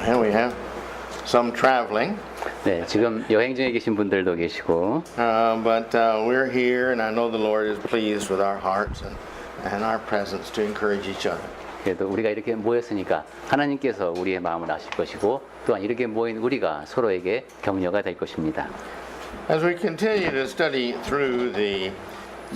And we have some traveling. 네, 지금 여행 중에 계신 분들도 계시고, But we're here, and I know the Lord is pleased with our hearts and our presence to encourage each other. 그래도 우리가 이렇게 모였으니까 하나님께서 우리의 마음을 아실 것이고, 또한 이렇게 모인 우리가 서로에게 격려가 될 것입니다. As we continue to study through the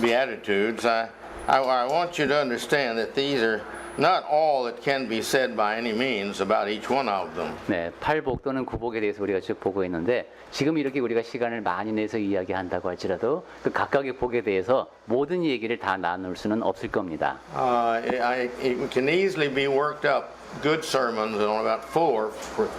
Beatitudes, I want you to understand that these are not all that can be said by any means about each one of them. 네, 팔복 또는 구복에 대해서 우리가 쭉 보고 있는데 지금 이렇게 우리가 시간을 많이 내서 이야기한다고 할지라도 그 각각의 복에 대해서 모든 얘기를 다 나눌 수는 없을 겁니다. It can easily be worked up. Good sermons on about 4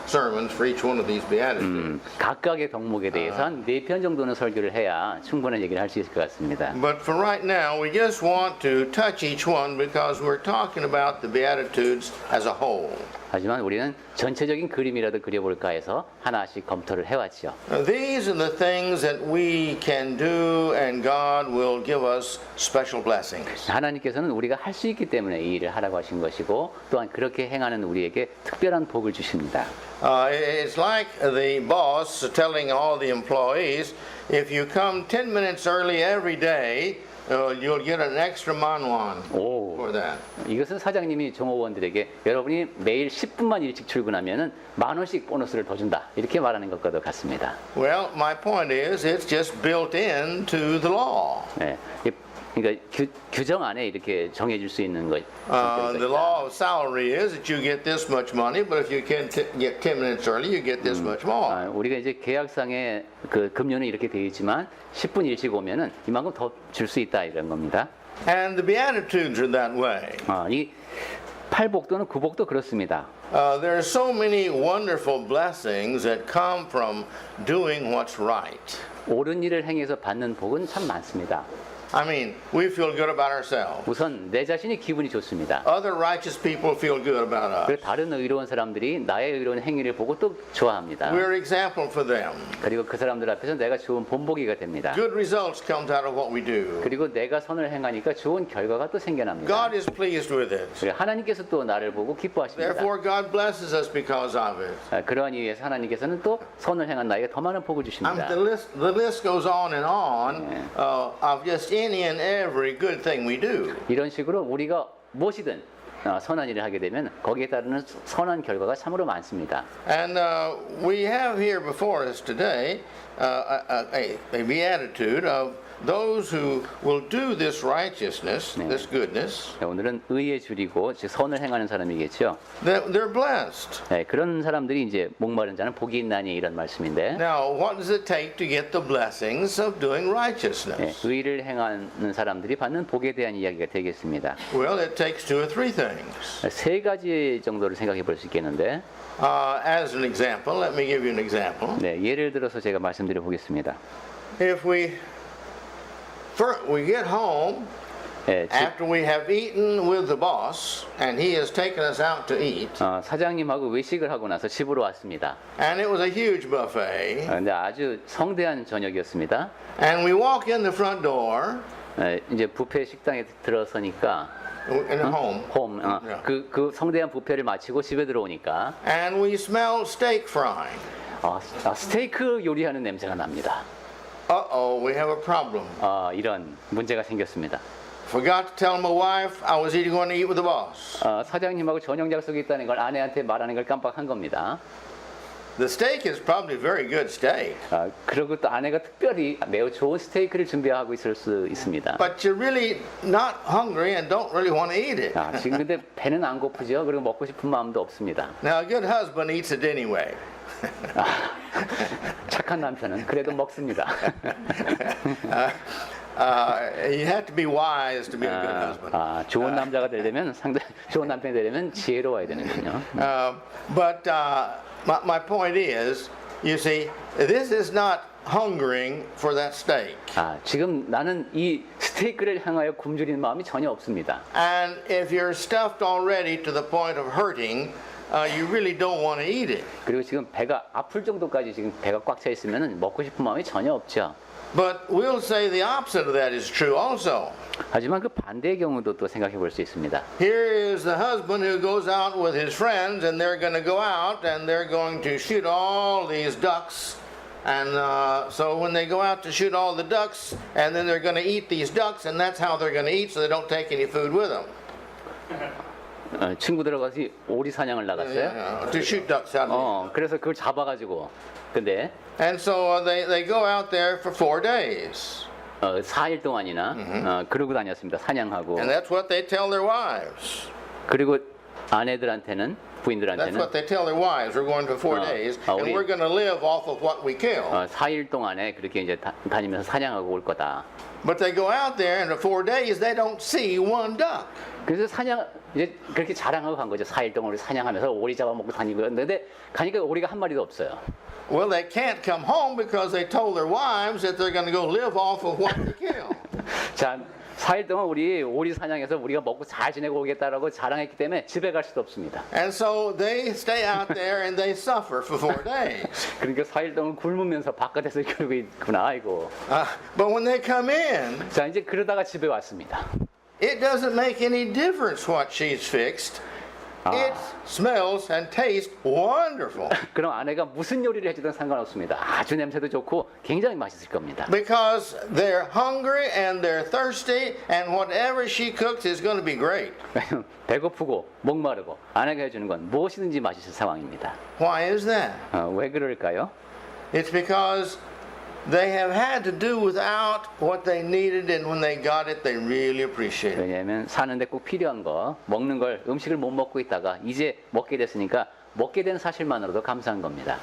sermons for each one of these Beatitudes. 각각의 덕목에 대해서 한 4편 정도는 설교를 해야 충분한 얘기를 할 수 있을 것 같습니다. But for right now, we just want to touch each one because we're talking about the Beatitudes as a whole. 하지만 우리는 전체적인 그림이라도 그려볼까 해서 하나씩 검토를 해왔죠. These are the things that we can do, and God will give us special blessings. 하나님께서는 우리가 할 수 있기 때문에 이 일을 하라고 하신 것이고 또한 그렇게 행하는 우리에게 특별한 복을 주십니다. It's like the boss telling all the employees, if you come 10 minutes early every day, you'll get an extra manwan for that. 이것은 사장님이 종업원들에게 여러분이 매일 10분만 일찍 출근하면은 10,000원씩 보너스를 더 준다. 이렇게 말하는 것과도 같습니다. Well, my point is, it's just built into the law. 네, 그러니까 규정 안에 이렇게 정해질 수 있는 것. The law of salary is that you get this much money, but if you can get 10 minutes early, you get this much more. 우리가 이제 계약상의 그 급료는 이렇게 되어 있지만 10분 일찍 오면은 이만큼 더 줄 수 있다 이런 겁니다. And the Beatitudes are that way. 이 팔복 또는 구복도 그렇습니다. There are so many wonderful blessings that come from doing what's right. 옳은 일을 행해서 받는 복은 참 많습니다. I mean, we feel good about ourselves. 우선 내 자신이 기분이 좋습니다. Other righteous people feel good about us. 그리고 다른 의로운 사람들이 나의 의로운 행위를 보고 또 좋아합니다. We're example for them. 그리고 그 사람들 앞에서 내가 좋은 본보기가 됩니다. Good results comes out of what we do. 그리고 내가 선을 행하니까 좋은 결과가 또 생겨납니다. God is pleased with it. 그리고 하나님께서 또 나를 보고 기뻐하십니다. Therefore, God blesses us because of it. 그러한 이유에서 하나님께서는 또 선을 행한 나에게 더 많은 복을 주십니다. The list goes on and on of just any and every good thing we do. 이런 식으로 우리가 무엇이든 선한 일을 하게 되면 거기에 따르는 선한 결과가 참으로 많습니다. And we have here before us today a beatitude of those who will do this righteousness, this goodness. 오늘은 의에 줄이고 즉 선을 행하는 사람이겠죠. They're blessed. 네, 그런 사람들이 이제 목마른 자는 복이 있나니 이런 말씀인데. Now, what does it take to get the blessings of doing righteousness? 네, 의를 행하는 사람들이 받는 복에 대한 이야기가 되겠습니다. Well, it takes 2 or 3 things. 세 가지 정도를 생각해 볼 수 있겠는데. As an example, let me give you an example. 네, 예를 들어서 제가 말씀드려 보겠습니다. If we get home after we have eaten with the boss, and he has taken us out to eat. 사장님하고 외식을 하고 나서 집으로 왔습니다. And it was a huge buffet. 근데 아주 성대한 저녁이었습니다. And we walk in the front door. 이제 뷔페 식당에 들어서니까. In a home. 그 성대한 뷔페를 마치고 집에 들어오니까. And we smell steak frying. 스테이크 요리하는 냄새가 납니다. Uh-oh, we have a problem. 이런 문제가 생겼습니다. Forgot to tell my wife I was going to eat with the boss. 사장님하고 저녁 약속이 있다는 걸 아내한테 말하는 걸 깜빡한 겁니다. The steak is probably very good steak. 그리고 또 아내가 특별히 매우 좋은 스테이크를 준비하고 있을 수 있습니다. But you're really not hungry and don't really want to eat it. 지금 근데 배는 안 고프죠. 그리고 먹고 싶은 마음도 없습니다. Now a good husband eats it anyway. 착한 남편은 그래도 먹습니다. You have to be wise to be a good husband. 좋은 남자가 되려면 상당히 좋은 남편이 되려면 지혜로워야 되는군요. But my point is, you see, this is not hungering for that steak. 지금 나는 이 스테이크를 향하여 굶주리는 마음이 전혀 없습니다. And if you're stuffed already to the point of hurting, you really don't want to eat it. 그리고 지금 배가 아플 정도까지 지금 배가 꽉 차 있으면은 먹고 싶은 마음이 전혀 없죠. But we'll say the opposite of that is true also. 하지만 그 반대의 경우도 또 생각해 볼 수 있습니다. Here is the husband who goes out with his friends, and they're going to go out and they're going to shoot all these ducks. And so when they go out to shoot all the ducks, and then they're going to eat these ducks, and that's how they're going to eat, so they don't take any food with them. 친구들하고 같이 오리 사냥을 나갔어요. To shoot ducks out of 그래서 그걸 잡아가지고 근데 And so they go out there for 4 days. 4일 동안이나 그러고 다녔습니다. 사냥하고. And that's what they tell their wives. 그리고 아내들한테는 That's 부인들한테는 what they tell their wives. We're going for 4 days, and we're going to live off of what we kill. 4일 동안에 그렇게 이제 다니면서 사냥하고 올 거다. But they go out there, and for 4 days they don't see one duck. 그래서 이제 그렇게 자랑하고 간 거죠. 4일 동안 우리 사냥하면서 오리 잡아먹고 다니고 그랬는데 가니까 오리가 한 마리도 없어요. Well, they can't come home because they told their wives that they're going to go live off of what they kill. 자, 4일 동안 우리 오리 사냥해서 우리가 먹고 잘 지내고 오겠다라고 자랑했기 때문에 집에 갈 수도 없습니다. And so they stay out there and they suffer for 4 days. 그러니까 4일 동안 굶으면서 바깥에서 그러고 있구나. 아이고. But when they come in, 자, 이제 그러다가 집에 왔습니다. it doesn't make any difference what she's fixed. It smells and tastes wonderful. 그럼 아내가 무슨 요리를 해주든 상관없습니다. 아주 냄새도 좋고 굉장히 맛있을 겁니다. Because they're hungry and they're thirsty, and whatever she cooks is going to be great. 배고프고 목마르고 아내가 해주는 건 무엇이든지 맛있을 상황입니다. Why is that? 왜 그럴까요? It's because they have had to do without what they needed, and when they got it, they really appreciated it. 왜냐하면 사는데 꼭 필요한 거, 먹는 걸 음식을 못 먹고 있다가 이제 먹게 됐으니까 먹게 된 사실만으로도 감사한 겁니다.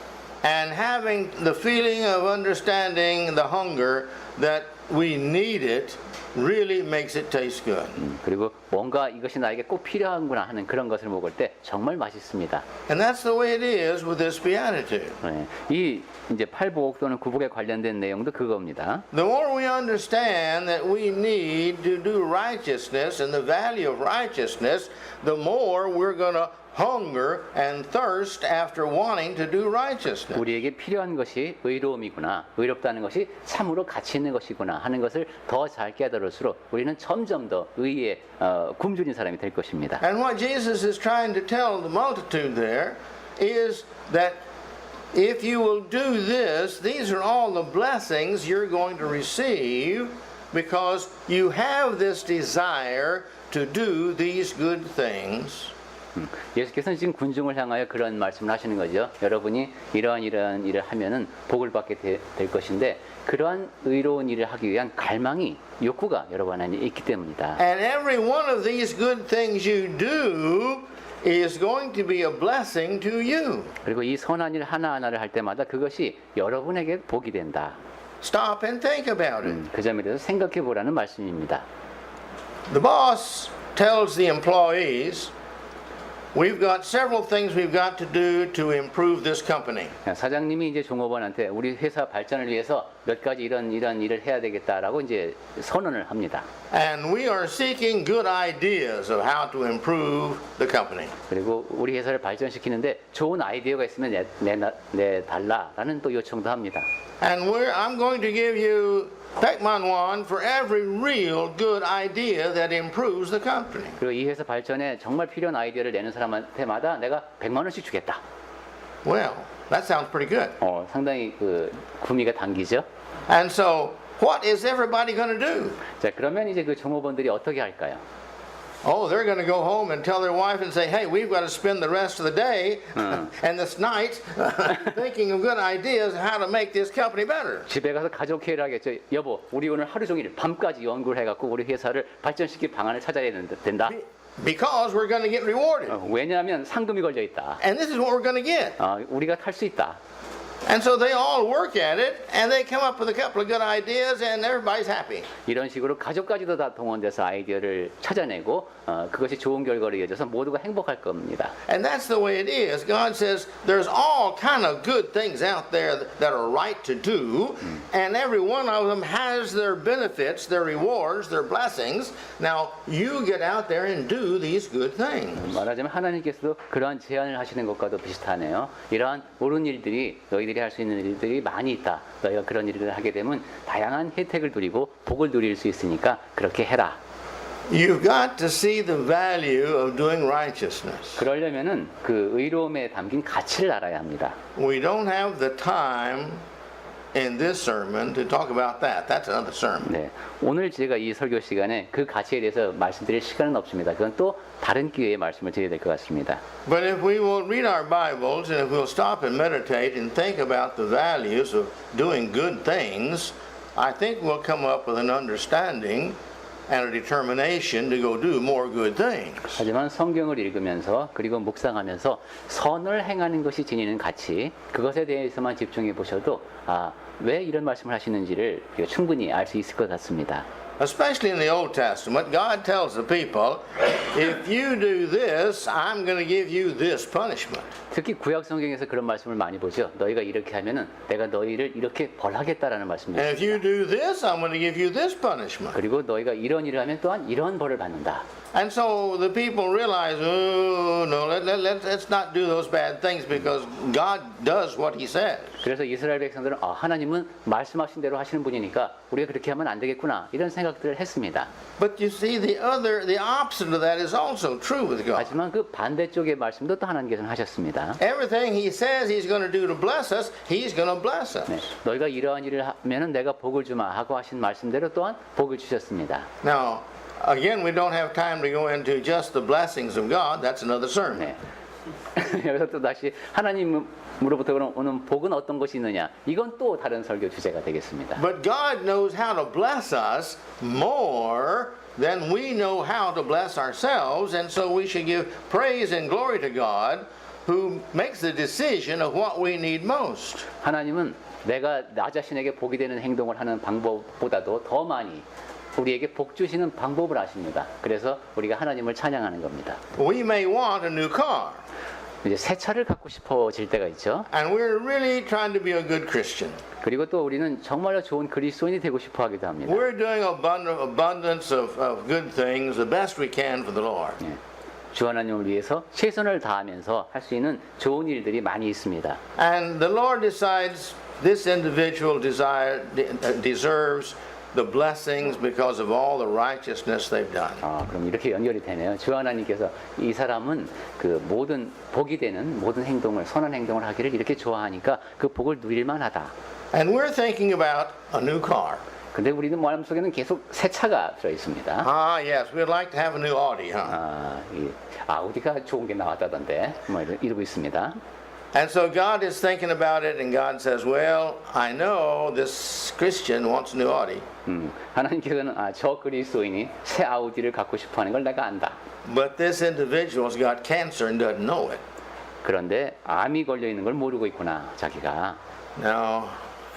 And having the feeling of understanding the hunger that we need it really makes it taste good. 그리고 뭔가 이것이 나에게 꼭 필요한구나 하는 그런 것을 먹을 때 정말 맛있습니다. And that's the way it is with this beatitude. 네, 이 이제 팔복 또는 구복에 관련된 내용도 그겁니다. The more we understand that we need to do righteousness and the value of righteousness, the more we're going to hunger and thirst after wanting to do righteousness. 우리에게 필요한 것이 의로움이구나, 의롭다는 것이 참으로 가치 있는 것이구나 하는 것을 더 잘 깨달을수록 우리는 점점 더 의에 굶주린 사람이 될 것입니다. And what Jesus is trying to tell the multitude there is that if you will do this, these are all the blessings you're going to receive because you have this desire to do these good things. 예수께서는 지금 군중을 향하여 그런 말씀을 하시는 거죠. 여러분이 이러한 일을 하면은 복을 받게 될 것인데 그러한 의로운 일을 하기 위한 갈망이 욕구가 여러분 안에 있기 때문이다. And every one of these good things you do is going to be a blessing to you. 그리고 이 선한 일 하나하나를 할 때마다 그것이 여러분에게 복이 된다. Stop and think about it. 그 점에 대해서 생각해 보라는 말씀입니다. The boss tells the employees, we've got several things we've got to do to improve this company. 사장님이 이제 종업원한테 우리 회사 발전을 위해서 몇 가지 이런 일을 해야 되겠다라고 이제 선언을 합니다. And we are seeking good ideas of how to improve the company. 그리고 우리 회사를 발전시키는데 좋은 아이디어가 있으면 내달라라는 또 요청도 합니다. And I'm going to give you Pekman One for every real good idea that improves the company. 그리고 이 회사 발전에 정말 필요한 아이디어를 내는 사람한테마다 내가 100만 원씩 주겠다. Well, that sounds pretty good. 상당히 그 구미가 당기죠. And so, what is everybody going to do? 자, 그러면 이제 그 종업원들이 어떻게 할까요? Oh, they're going to go home and tell their wife and say, hey, we've got to spend the rest of the day and this night thinking of good ideas how to make this company better. 집에 가서 가족 회의를 하겠죠. 여보, 우리 오늘 하루 종일 밤까지 연구를 해갖고 우리 회사를 발전시킬 방안을 찾아야 된다. Because we're going to get rewarded. 왜냐하면 상금이 걸려 있다. And this is what we're going to get. 우리가 탈 수 있다. And so they all work at it and they come up with a couple of good ideas and everybody's happy. 이런 식으로 가족까지도 다 동원돼서 아이디어를 찾아내고 그것이 좋은 결과로 이어져서 모두가 행복할 겁니다. And that's the way it is. God says there's all kind of good things out there that are right to do, and every one of them has their benefits, their rewards, their blessings. Now you get out there and do these good things. 말하자면 하나님께서도 그러한 제안을 하시는 것과도 비슷하네요. 이러한 옳은 일들이 너희들이 너희들이 할 수 있는 일들이 많이 있다. 너희가 그런 일을 하게 되면 다양한 혜택을 누리고 복을 누릴 수 있으니까 그렇게 해라. You've got to see the value of doing righteousness. 그러려면은 그 의로움에 담긴 가치를 알아야 합니다. We don't have the time in this sermon to talk about that. That's another sermon. 네, 오늘 제가 이 설교 시간에 그 가치에 대해서 말씀드릴 시간은 없습니다. 그건 또 다른 기회에 말씀을 드려야 될 것 같습니다. But if we will read our Bibles and if we'll stop and meditate and think about the values of doing good things, I think we'll come up with an understanding and a determination to go do more good things. 하지만 성경을 읽으면서 그리고 묵상하면서 선을 행하는 것이 지니는 가치, 그것에 대해서만 집중해 보셔도 왜 이런 말씀을 하시는지를 충분히 알 수 있을 것 같습니다. Especially in the Old Testament, God tells the people, if you do this, I'm going to give you this punishment. 특히 구약 성경에서 그런 말씀을 많이 보죠. 너희가 이렇게 하면은 내가 너희를 이렇게 벌하겠다라는 말씀을 And if you 드립니다. do this, I'm going to give you this punishment. 그리고 너희가 이런 일을 하면 또한 이런 벌을 받는다. And so the people realize, oh, no, let's not do those bad things because God does what He says. 그래서 이스라엘 백성들은 하나님은 말씀하신 대로 하시는 분이니까 우리가 그렇게 하면 안 되겠구나 이런 생각들을 했습니다. But you see, the opposite of that is also true with God. 하지만 그 반대쪽의 말씀도 또 하나님께서는 하셨습니다. Everything He says He's going to do to bless us, He's going to bless us. 네, 너희가 이러한 일을 하면은 내가 복을 주마 하고 하신 말씀대로 또한 복을 주셨습니다. Now, again, we don't have time to go into just the blessings of God. That's another sermon. 네. 여기서 또 다시 하나님으로부터 오는 복은 어떤 것이 있느냐? 이건 또 다른 설교 주제가 되겠습니다. But God knows how to bless us more than we know how to bless ourselves, and so we should give praise and glory to God who makes the decision of what we need most. 하나님은 내가 나 자신에게 복이 되는 행동을 하는 방법보다도 더 많이 우리에게 복 주시는 방법을 아십니다. 그래서 우리가 하나님을 찬양하는 겁니다. We may want a new car, 이제 새 차를 갖고 싶어질 때가 있죠. and we're really trying to be a good Christian. 그리고 또 우리는 정말로 좋은 그리스도인이 되고 싶어 하기도 합니다. We're doing abundance of good things, the best we can for the Lord. 예. 주 하나님을 위해서 최선을 다하면서 할 수 있는 좋은 일들이 많이 있습니다. And the Lord decides this individual deserves the blessings because of all the righteousness they've done. 그럼 이렇게 연결이 되네요. 주 하나님께서 이 사람은 그 모든 복이 되는 모든 행동을 선한 행동을 하기를 이렇게 좋아하니까 그 복을 누릴 만하다. And we're thinking about a new car. 근데 우리는 마음속에는 계속 새 차가 들어 있습니다. Yes, we'd like to have a new Audi, huh? 이 아우디가 좋은 게 나왔다던데 뭐 이러고 있습니다. And so God is thinking about it, and God says, well, I know this Christian wants a new Audi, 하나님께서는 저 그리스도인이 새 아우디를 갖고 싶어하는 걸 내가 안다. but this individual's got cancer and doesn't know it. 그런데 암이 걸려 있는 걸 모르고 있구나 자기가. Now,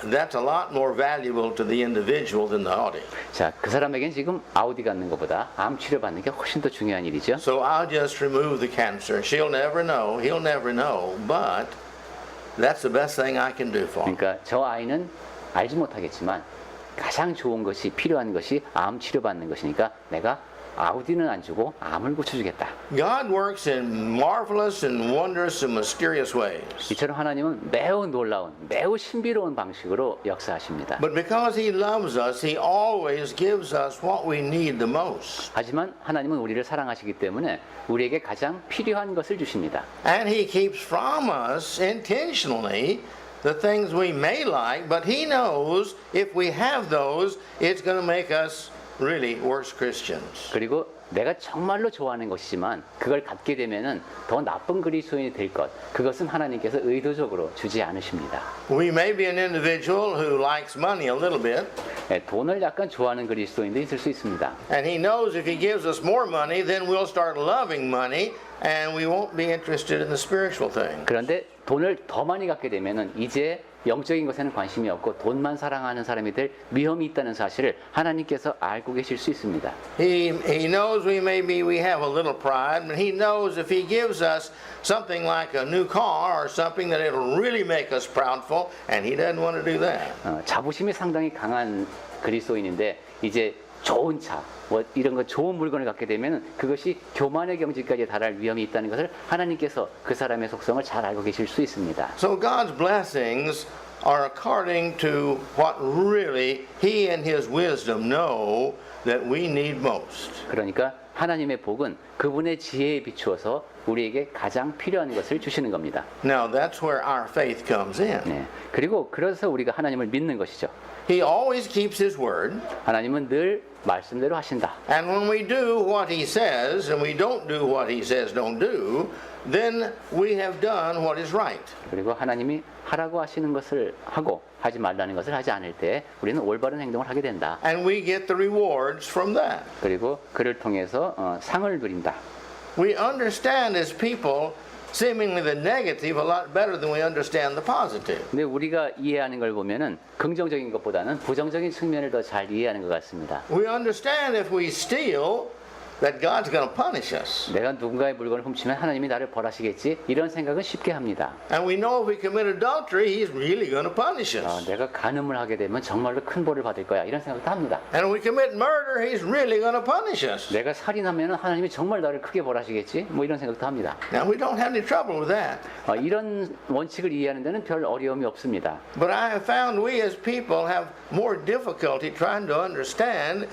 that's a lot more valuable to the individual than the Audi. 자, 그 사람에겐 지금 아우디 갖는 것보다 암 치료 받는 게 훨씬 더 중요한 일이죠. So I'll just remove the cancer. She'll never know, he'll never know, but that's the best thing I can do for him. 그러니까 저 아이는 알지 못하겠지만 가장 좋은 것이 필요한 것이 암 치료 받는 것이니까 내가 아우디는 안 주고 암을 고쳐주겠다. God works in marvelous and wondrous and mysterious ways. 이처럼 하나님은 매우 놀라운, 매우 신비로운 방식으로 역사하십니다. But because He loves us, He always gives us what we need the most. 하지만 하나님은 우리를 사랑하시기 때문에 우리에게 가장 필요한 것을 주십니다. And He keeps from us intentionally the things we may like, but He knows if we have those, it's going to make us really worse Christians. 그리고 내가 정말로 좋아하는 것이지만 그걸 갖게 되면은 더 나쁜 그리스도인이 될 것, 그것은 하나님께서 의도적으로 주지 않으십니다. We may be an individual who likes money a little bit, 돈을 약간 좋아하는 그리스도인도 있을 수 있습니다. and He knows if He gives us more money, then we'll start loving money, and we won't be interested in the spiritual thing. 그런데 돈을 더 많이 갖게 되면은 이제 영적인 것에는 관심이 없고 돈만 사랑하는 사람이 될 위험이 있다는 사실을 하나님께서 알고 계실 수 있습니다. He knows we have a little pride, but He knows if He gives us something like a new car or something that it'll really make us proudful, and He doesn't want to do that. 자부심이 상당히 강한 그리스도인인데 이제 좋은 차, 뭐 이런 거 좋은 물건을 갖게 되면 그것이 교만의 경지까지 달할 위험이 있다는 것을 하나님께서 그 사람의 속성을 잘 알고 계실 수 있습니다. So God's blessings are according to what really He and His wisdom know that we need most. 그러니까 하나님의 복은 그분의 지혜에 비추어서 우리에게 가장 필요한 것을 주시는 겁니다. Now that's where our faith comes in. 네. 그리고 그래서 우리가 하나님을 믿는 것이죠. He always keeps His word, 하나님은 늘 말씀대로 하신다. and when we do what He says and we don't do what He says don't do, then we have done what is right. 그리고 하나님이 하라고 하시는 것을 하고 하지 말라는 것을 하지 않을 때 우리는 올바른 행동을 하게 된다. And we get the rewards from that. 그리고 그를 통해서 상을 누린다. We understand as people seemingly the negative a lot better than we understand the positive. 근데 우리가 이해하는 걸 보면은 긍정적인 것보다는 부정적인 측면을 더 잘 이해하는 것 같습니다. We understand if we steal that God's going to punish us. 내가 누군가의 물건을 훔치면 하나님이 나를 벌하시겠지 이런 생각은 쉽게 합니다. And we know if we commit adultery, He's really going to punish us. 내가 간음을 하게 되면 정말로 큰 벌을 받을 거야 이런 생각도 합니다. And if we commit murder, He's really going to punish us. 내가 살인하면 하나님이 정말 나를 크게 벌하시겠지 뭐 이런 생각도 합니다. Now we don't have any trouble with that. 이런 원칙을 이해하는 데는 별 어려움이 없습니다. But I have found we as people have more difficulty trying to understand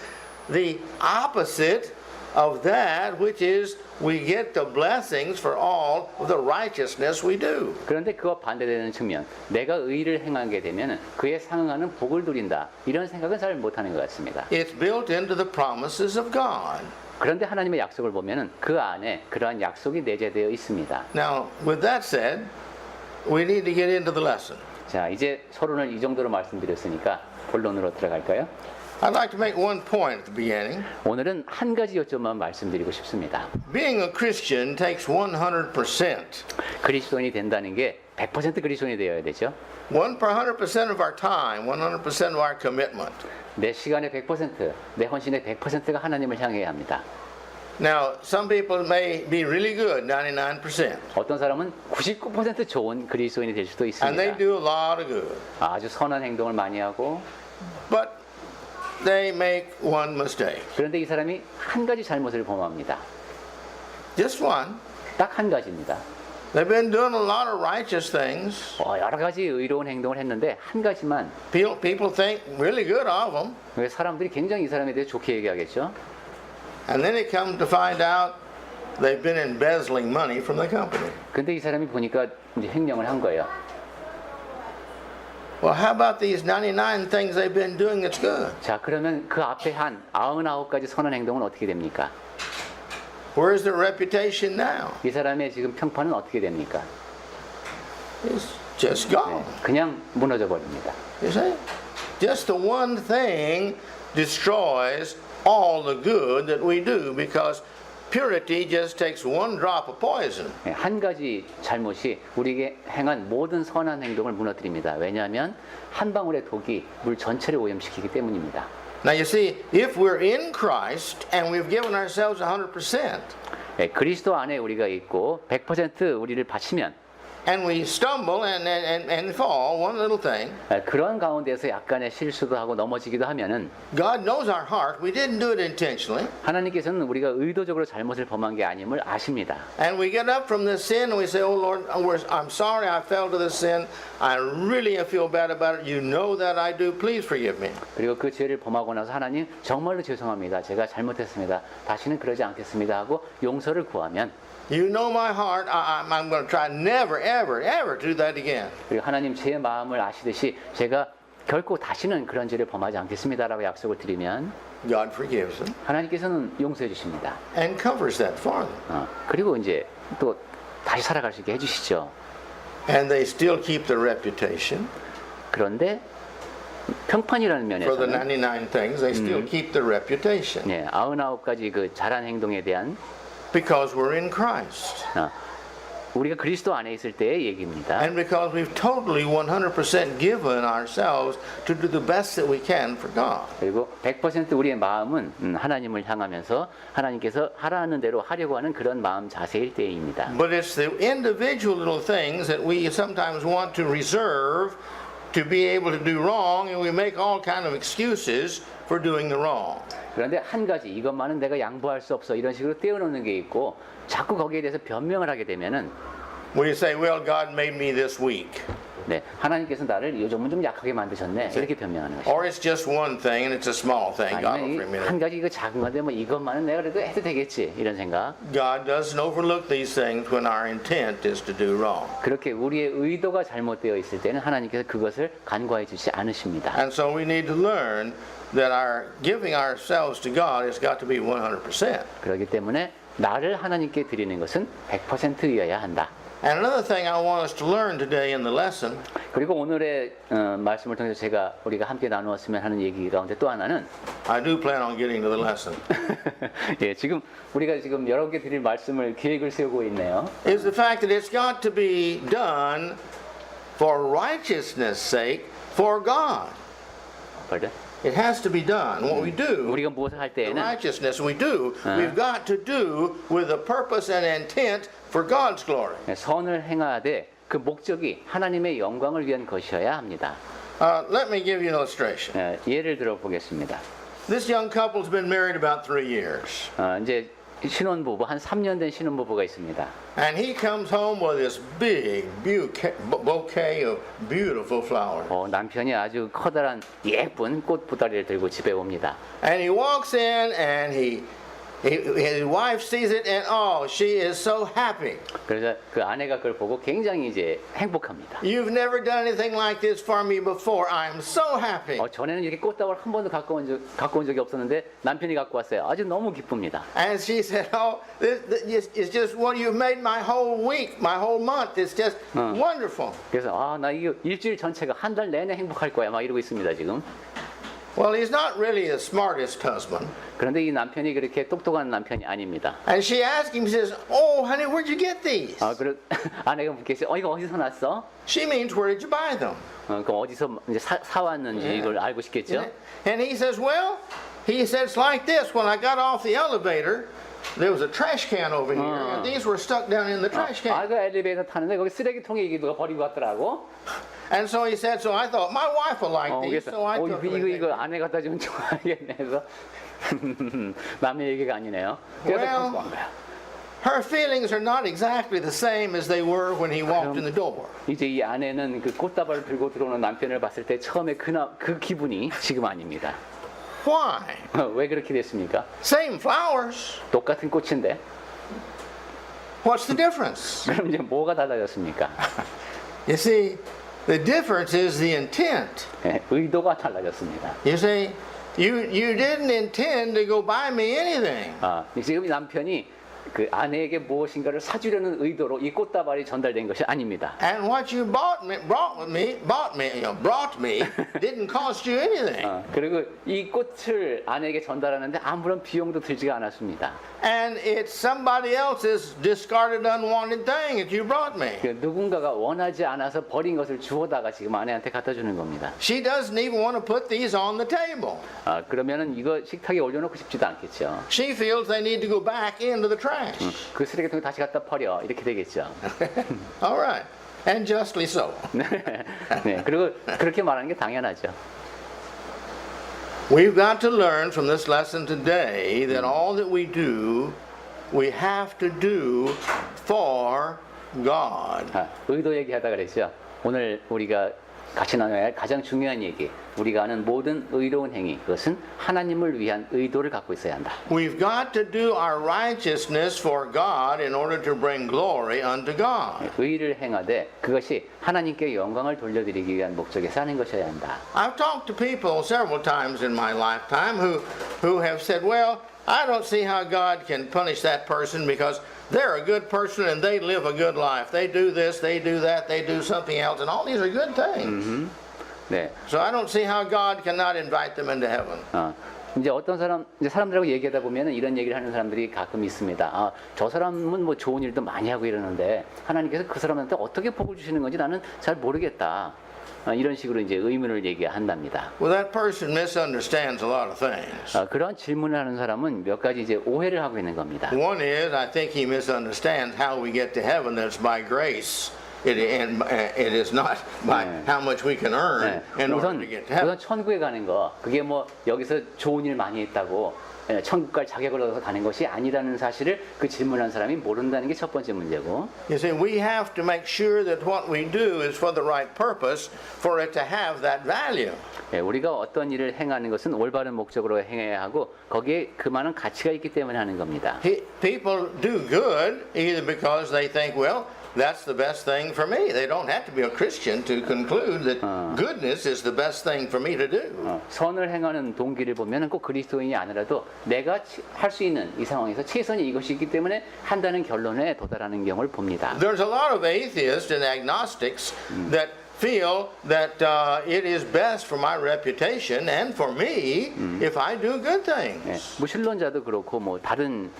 the opposite of that, which is we get the blessings for all of the righteousness we do. 그런데 그와 반대되는 측면, 내가 의를 행하게 되면 그에 상응하는 복을 누린다. 이런 생각은 잘 못하는 것 같습니다. It's built into the promises of God. 그런데 하나님의 약속을 보면은 그 안에 그러한 약속이 내재되어 있습니다. Now, with that said, we need to get into the lesson. 자, 이제 서론을 이 정도로 말씀드렸으니까 본론으로 들어갈까요? I'd like to make one point at the beginning. 오늘은 한 가지 요점만 말씀드리고 싶습니다. Being a Christian takes 100%. 그리스도인이 된다는 게 100% 그리스도인이 되어야 되죠. 100% of our time, 100% of our commitment. 내 시간의 100%, 내 헌신의 100%가 하나님을 향해야 합니다. Now, some people may be really good, 99%, 어떤 사람은 99% 좋은 그리스도인이 될 수도 and they 있습니다. do a lot of good. 아주 선한 행동을 많이 하고 But they make one mistake. 그런데 이 사람이 한 가지 잘못을 범합니다. Just one. 딱 한 가지입니다. They've been doing a lot of righteous things. 여러 가지 의로운 행동을 했는데 한 가지만 People think really good of them. 왜 사람들이 굉장히 이 사람에 대해 좋게 얘기하겠죠? And then they come to find out they've been embezzling money from the company. 근데 이 사람이 보니까 이제 횡령을 한 거예요. Well, how about these 99 things they've been doing that's good? 자, 그러면 그 앞에 한 99가지 선한 행동은 어떻게 됩니까? Where's their reputation now? 이 사람의 지금 평판은 어떻게 됩니까? It's just gone. 그냥 무너져 버립니다. You see? Just the one thing destroys all the good that we do because purity just takes one drop of poison. 한 가지 잘못이 우리에게 행한 모든 선한 행동을 무너뜨립니다. 왜냐하면 한 방울의 독이 물 전체를 오염시키기 때문입니다. Now you see, if we're in Christ and we've given ourselves 100%, 그리스도 안에 우리가 있고 100% 우리를 바치면 and we stumble and fall, one little thing, 그런 가운데서 약간의 실수도 하고 넘어지기도 하면은 God knows our heart. We didn't do it intentionally. 하나님께서는 우리가 의도적으로 잘못을 범한 게 아님을 아십니다. And we get up from this sin and we say, oh Lord, I'm sorry I fell to this sin. I really feel bad about it. You know that I do. Please forgive me. 그리고 그 죄를 범하고 나서 하나님 정말로 죄송합니다. 제가 잘못했습니다. 다시는 그러지 않겠습니다 하고 용서를 구하면 You know my heart. I'm going to try never, ever, ever to do that again. 그리고 하나님 제 마음을 아시듯이 제가 결코 다시는 그런 죄를 범하지 않겠습니다라고 약속을 드리면 God forgives them 하나님께서는 용서해 주십니다. and covers that for them. 그리고 이제 또 다시 살아갈 수 있게 해주시죠. And they still keep their reputation. 그런데 평판이라는 For the 면에서는 99 things, they still keep their reputation 99가지 그 잘한 행동에 대한 because we're in Christ. 우리가 그리스도 안에 있을 때의 얘기입니다. And because we've totally 100% given ourselves to do the best that we can for God. 그리고 100% 우리의 마음은 하나님을 향하면서 하나님께서 하라는 대로 하려고 하는 그런 마음 자세일 때입니다. But it's the individual little things that we sometimes want to reserve to be able to do wrong, and we make all kind of excuses for doing the wrong. 그런데 한 가지 이것만은 내가 양보할 수 없어 이런 식으로 떼어놓는 게 있고 자꾸 거기에 대해서 변명을 하게 되면은 We say, well, God made me this weak. 네, 하나님께서 나를 요즘은 좀 약하게 만드셨네 이렇게 변명하는 것이죠. Or it's just one thing and it's a small thing. God will 아니면 forgive me. 한 가지 이거 작은 건데 뭐 이것만은 내가 그래도 해도 되겠지 이런 생각. God doesn't overlook these things when our intent is to do wrong. 그렇게 우리의 의도가 잘못되어 있을 때는 하나님께서 그것을 간과해 주지 않으십니다. And so we need to learn that our giving ourselves to God has got to be 100%. 그렇기 때문에 나를 하나님께 드리는 것은 100%여야 한다. And another thing I want us to learn today in the lesson 그리고 오늘의 말씀을 통해서 우리가 함께 나누었으면 하는 얘기 가운데 또 하나는 I do plan on getting to the lesson. 예, 지금 우리가 지금 여러분께 드릴 말씀을 계획을 세우고 있네요. Is the fact that it's got to be done for righteousness' sake for God. Pardon? It has to be done. What we do, 우리가 무엇을 할 the 때에는 righteousness we do, we've got to do with a purpose and intent for God's glory. 선을 행하되 그 목적이 하나님의 영광을 위한 것이어야 합니다. Let me give you an illustration. 예를 들어 보겠습니다. This young couple's been married about 3 years. 이제 신혼부부 한 3년 된 신혼부부가 있습니다. And he comes home with this big bouquet of beautiful flowers. 남편이 아주 커다란 예쁜 꽃 보따리를 들고 집에 옵니다. And he walks in and his wife sees it and oh, she is so happy. 그래서 그 아내가 그걸 보고 굉장히 이제 행복합니다. You've never done anything like this for me before. I'm so happy. 전에는 이렇게 꽃다발 한 번도 갖고 온 적이 없었는데 남편이 갖고 왔어요. 아주 너무 기쁩니다. And she said, oh, this is just what you've made my whole week, my whole month. It's just wonderful. 그래서 나 이거 일주일 전체가 한 달 내내 행복할 거야 막 이러고 있습니다 지금. Well, he's not really the smartest husband. 그런데 이 남편이 그렇게 똑똑한 남편이 아닙니다. And she asked him, she says, oh, honey, where'd you get these? 아내가 묻겠어요. 이거 어디서 났어? She means, where did you buy them? 그럼 어디서 이제 사왔는지 이걸 알고 싶겠죠? And he says, well, he said, it's like this. When I got off the elevator, there was a trash can over here, and these were stuck down in the trash can. 그 엘리베이터 타는데 거기 쓰레기통에 이게 누가 버리고 갔더라고. And so he said, so I thought my wife would like these, so I took them. 이거 아내 갖다 주면 좋아하겠네. 그래서 남의 얘기가 아니네요. 그래서 Well, 갖고 온 거야. her feelings are not exactly the same as they were when he walked in the door. 이제 이 아내는 그 꽃다발을 들고 들어오는 남편을 봤을 때 처음에 그 기분이 지금 아닙니다. Why? 왜 그렇게 됐습니까? Same flowers. 똑같은 꽃인데. What's the difference? 그럼 이제 뭐가 달라졌습니까? You see, the difference is the intent. 의도가 달라졌습니다. You see, you didn't intend to go buy me anything. 지금 이 남편이 그 아내에게 무엇인가를 사주려는 의도로 이 꽃다발이 전달된 것이 아닙니다. And what you brought me didn't cost you anything. 그리고 이 꽃을 아내에게 전달하는데 아무런 비용도 들지가 않았습니다. And it's somebody else's discarded unwanted thing that you brought me. 그 누군가가 원하지 않아서 버린 것을 주워다가 지금 아내한테 갖다 주는 겁니다. She doesn't even want to put these on the table. 그러면은 이거 식탁에 올려놓고 싶지도 않겠죠. She feels they need to go back into the trash. 그 쓰레기통에 다시 갖다 버려 이렇게 되겠죠. All right, and justly so. 네, 그리고 그렇게 말하는 게 당연하죠. We've got to learn from this lesson today that all that we do, we have to do for God. 의도 얘기하다 그랬죠. 오늘 우리가 같이 나눠야 할 가장 중요한 얘기. 우리가 하는 모든 의로운 행위, 그것은 하나님을 위한 의도를 갖고 있어야 한다. We've got to do our righteousness for God in order to bring glory unto God. 의를 행하되 그것이 하나님께 영광을 돌려드리기 위한 목적에서 하는 것이어야 한다. I've talked to people several times in my lifetime who have said, well, I don't see how God can punish that person because they're a good person and they live a good life. They do this, they do that, they do something else, and all these are good things. 네. So I don't see how God cannot invite them into heaven. 이제 어떤 사람들하고 얘기하다 보면은 이런 얘기를 하는 사람들이 가끔 있습니다. 저 사람은 뭐 좋은 일도 많이 하고 이러는데 하나님께서 그 사람한테 어떻게 복을 주시는 건지 나는 잘 모르겠다. 이런 식으로 이제 의문을 얘기한답니다. Well, that person misunderstands a lot of things. 그런 질문을 하는 사람은 몇 가지 이제 오해를 하고 있는 겁니다. One is, I think he misunderstands how we get to heaven. That's by grace it is not by how much we can earn in order 우선 to get to heaven. 우선 천국에 가는 거 그게 뭐 여기서 좋은 일 많이 했다고 천국 갈 자격을 얻어서 가는 것이 아니라는 사실을 그 질문한 사람이 모른다는 게 첫 번째 문제고. You see, we have to make sure that what we do is for the right purpose for it to have that value. 우리가 어떤 일을 행하는 것은 올바른 목적으로 행해야 하고 거기에 그만한 가치가 있기 때문에 하는 겁니다. People do good either because they think, well, that's the best thing for me. They don't have to be a Christian to conclude that goodness is the best thing for me to do. 선을 행하는 동기를 보면 꼭 그리스도인이 아니라도 내가 할 수 있는 이 상황에서 최선이 이것이 있기 때문에 한다는 결론에 도달하는 경우를 봅니다. There's a lot of atheists and agnostics that feel that it is best for my reputation and for me if I do good things. 무신론자도 그렇고 뭐 다른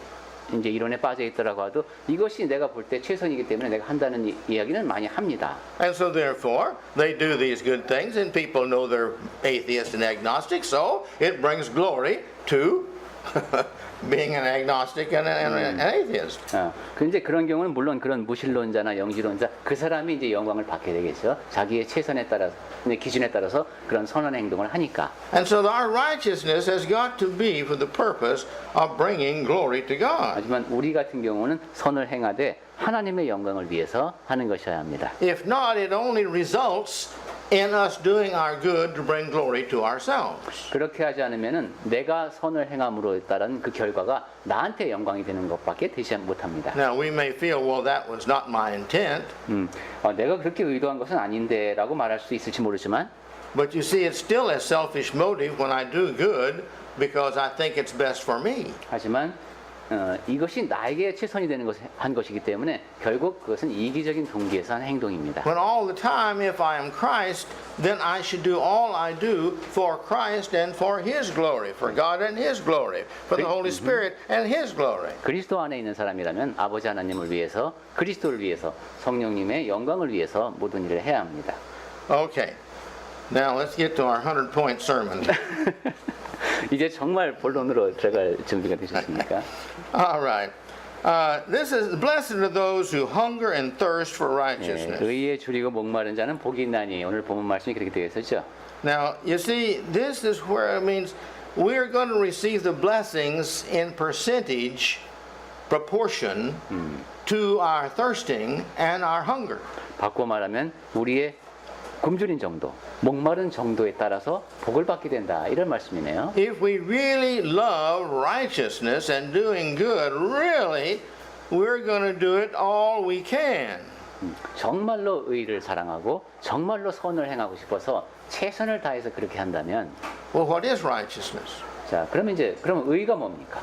이제 이론에 빠져 있더라고 하도 이것이 내가 볼 때 최선이기 때문에 내가 한다는 이야기는 많이 합니다. And so therefore, they do these good things and people know they're atheists and agnostics, so it brings glory to being an agnostic and an atheist. 근데 그런 경우는 물론 그런 무신론자나 영지론자 그 사람이 이제 영광을 받게 되겠죠. 자기의 최선에 따라 기준에 따라서 그런 선한 행동을 하니까. And so our righteousness has got to be for the purpose of bringing glory to God. 하지만 우리 같은 경우는 선을 행하되 하나님의 영광을 위해서 하는 것이어야 합니다. If not, it only results in us doing our good to bring glory to ourselves. 그렇게 하지 않으면은 내가 선을 행함으로 따른 그 결과가 나한테 영광이 되는 것밖에 되지 못합니다. Now we may feel, well, that was not my intent. 내가 그렇게 의도한 것은 아닌데라고 말할 수 있을지 모르지만, But you see, it's still a selfish motive when I do good because I think it's best for me. 하지만 이것이 나에게 최선이 되는 한 것이기 때문에 결국 그것은 이기적인 동기에서 한 행동입니다. When all the time, if I am Christ, then I should do all I do for Christ and for His glory, for God and His glory, for the Holy Spirit and His glory. 그리스도 안에 있는 사람이라면 아버지 하나님을 위해서, 그리스도를 위해서, 성령님의 영광을 위해서 모든 일을 해야 합니다. Okay, now let's get to our 100-point sermon. 이제 정말 본론으로 들어갈 준비가 되셨습니까? All right. This is blessed are those who hunger and thirst for righteousness. 의에 줄이고 목마른 자는 복이 있나니 오늘 본문 말씀이 그렇게 되어 있었죠. Now, you see, this is where it means we're going to receive the blessings in percentage proportion to our thirsting and our hunger. 바꿔 말하면 우리의 굶주린 정도, 목마른 정도에 따라서 복을 받게 된다. 이런 말씀이네요. If we really love righteousness and doing good, really, we're going to do it all we can. 정말로 의를 사랑하고 정말로 선을 행하고 싶어서 최선을 다해서 그렇게 한다면, Well, what is righteousness? 자, 그러면 의가 뭡니까?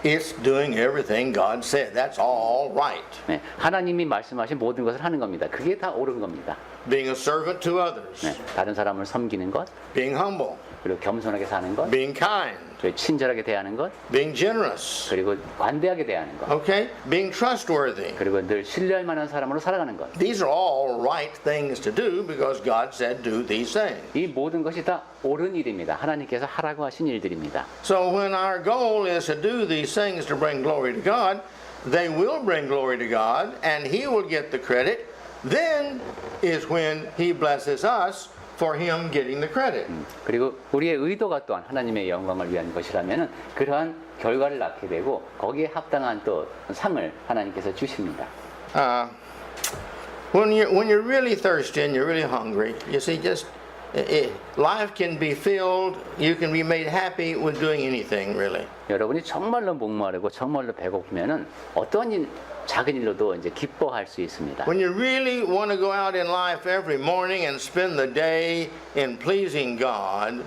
It's doing everything God said. That's all right. 네, 하나님이 말씀하신 모든 것을 하는 겁니다. 그게 다 옳은 겁니다. Being a servant to others, 네, 다른 사람을 섬기는 것, being humble, 그리고 겸손하게 사는 것, being kind, 그리고 친절하게 대하는 것, being generous, 그리고 관대하게 대하는 것, okay? Being trustworthy. 그리고 늘 신뢰할 만한 사람으로 살아가는 것. These are all right things to do because God said do these things. 이 모든 것이 다 옳은 일입니다. 하나님께서 하라고 하신 일들입니다. So when our goal is to do these things to bring glory to God, they will bring glory to God and He will get the credit. Then is when He blesses us for Him getting the credit. 그리고 우리의 의도가 또한 하나님의 영광을 위한 것이라면 그러한 결과를 낳게 되고 거기에 합당한 또 상을 하나님께서 주십니다. When you're really thirsty and you're really hungry, you see, life can be filled, you can be made happy with doing anything, really. 여러분이 정말로 목마르고 정말로 배고프면은 어떤 작은 일로도 이제 기뻐할 수 있습니다. When you really want to go out in life every morning and spend the day in pleasing God,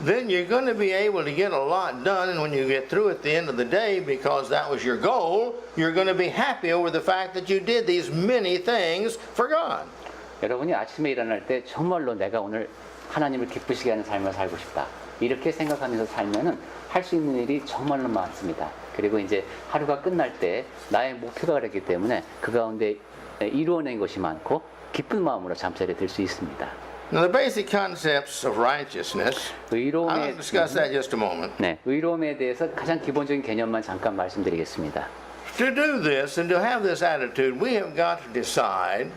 then you're going to be able to get a lot done, and when you get through at the end of the day, because that was your goal, you're going to be happy over the fact that you did these many things for God. 여러분이 아침에 일어날 때 정말로 내가 오늘 하나님을 기쁘시게 하는 삶을 살고 싶다. 이렇게 생각하면서 살면은 할 수 있는 일이 정말로 많습니다. 그리고 이제 하루가 끝날 때 나의 목표가 그랬기 때문에 그 가운데 이루어낸 것이 많고 기쁜 마음으로 잠자리에 들 수 있습니다. Now the basic concepts of righteousness, 의로움에 I'll discuss that in just a moment. 네, 의로움에 대해서 가장 기본적인 개념만 잠깐 말씀드리겠습니다. To do this and to have this attitude, we have got to decide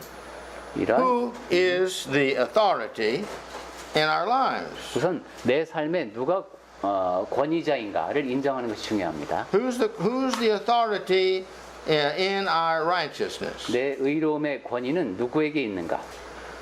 이런 who is the authority in our lives. 우선 내 삶에 누가 권위자인가를 인정하는 것이 중요합니다. Who's the authority in our righteousness? 내 의로움의 권위는 누구에게 있는가?